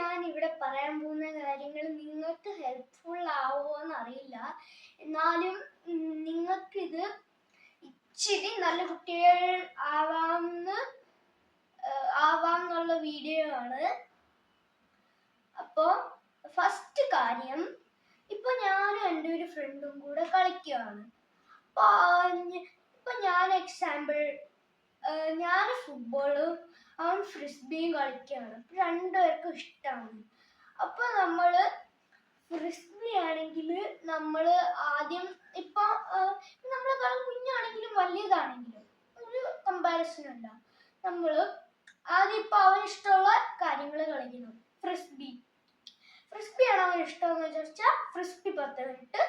ഞാൻ ഇവിടെ പറയാൻ പോകുന്ന കാര്യങ്ങൾ നിങ്ങൾക്ക് ഹെൽപ്ഫുൾ ആവുമോന്ന് അറിയില്ല. എന്നാലും നിങ്ങൾക്കിത് ഇച്ചിരി നല്ല കുട്ടികൾ ആവാന്നുള്ള വീഡിയോ ആണ്. അപ്പോൾ ഫസ്റ്റ് കാര്യം, ഇപ്പൊ ഞാനും എൻ്റെ ഒരു ഫ്രണ്ടും കൂടെ കളിക്കുകയാണ്. ഇപ്പൊ ഞാൻ എക്സാമ്പിൾ, ഞാൻ ഫുട്ബോളും അവൻ ഫ്രിസ്ബിയും കളിക്കുകയാണ്. രണ്ടുപേർക്കും ഇഷ്ടമാണ്. അപ്പൊ നമ്മള് ഫ്രിസ്ബി ആണെങ്കിൽ നമ്മള് ആദ്യം ഇപ്പൊ നമ്മളെക്കാളും കുഞ്ഞാണെങ്കിലും വലിയതാണെങ്കിലും ഒരു കമ്പാരിസൺ അല്ല. നമ്മള് ആദ്യം ഇപ്പൊ അവന് ഇഷ്ടമുള്ള കാര്യങ്ങൾ കളിക്കണം. ഫ്രിസ്ബി ആണ് അവന് ഇഷ്ടമെന്ന് വിചാരിച്ചാൽ ഫ്രിസ്ബി 10 മിനിറ്റ്,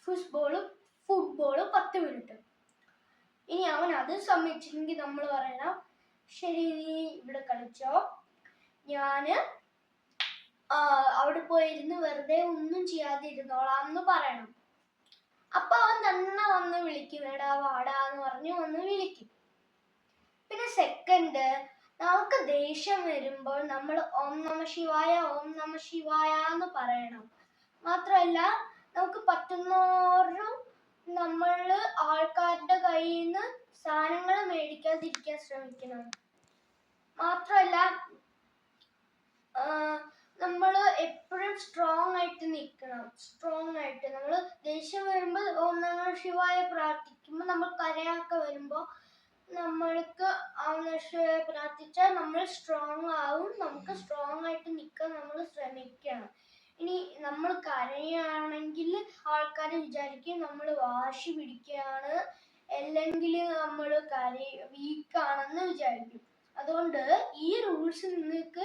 ഫുട്ബോള് 10 മിനിറ്റ്. ഇനി അവൻ അത് സമ്മതിച്ചില്ലെങ്കിൽ നമ്മൾ പറയണം, ശരി നീ ഇവിടെ കളിച്ചോ, ഞാന് അവിടെ പോയിരുന്ന് വെറുതെ ഒന്നും ചെയ്യാതെ ഇരുന്നോളാം എന്ന് പറയണം. അപ്പൊ അവൻ തന്നെ വന്ന് വിളിക്കും, എടാ വാടാ എന്ന് പറഞ്ഞു വന്ന് വിളിക്കും. പിന്നെ സെക്കൻഡ്, നമുക്ക് ദേഷ്യം വരുമ്പോൾ നമ്മൾ ഓം നമ ശിവായ എന്ന് പറയണം. മാത്രമല്ല നമുക്ക് പറ്റുന്നോറും നമ്മൾ ആൾക്കാരുടെ കയ്യിൽ നിന്ന് സാധനങ്ങൾ മേടിക്കാതിരിക്കാൻ ശ്രമിക്കണം. മാത്രമല്ല നമ്മൾ എപ്പോഴും സ്ട്രോങ് ആയിട്ട് നിൽക്കണം. നമ്മൾ ദേഷ്യം വരുമ്പോൾ ഓം നമ ശിവായ പ്രാർത്ഥിക്കുമ്പോൾ, നമ്മൾ കരയൊക്കെ വരുമ്പോൾ നമ്മൾക്ക് ഓം നമ ശിവായ പ്രാർത്ഥിച്ചാൽ നമ്മൾ സ്ട്രോങ് ആവും. നമുക്ക് സ്ട്രോങ് ആയിട്ട് നിൽക്കാൻ നമ്മൾ ശ്രമിക്കണം. ഇനി നമ്മൾ കരയുകയാണെങ്കിൽ ആൾക്കാർ വിചാരിക്കും നമ്മൾ വാശി പിടിക്കുകയാണ്, അല്ലെങ്കിൽ നമ്മൾ വീക്കാണെന്ന് വിചാരിക്കും. അതുകൊണ്ട് ഈ റൂൾസ് നിങ്ങൾക്ക്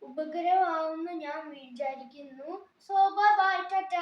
ഉപകാരമാവുമെന്ന് ഞാൻ വിചാരിക്കുന്നു. So bye bye, Tata.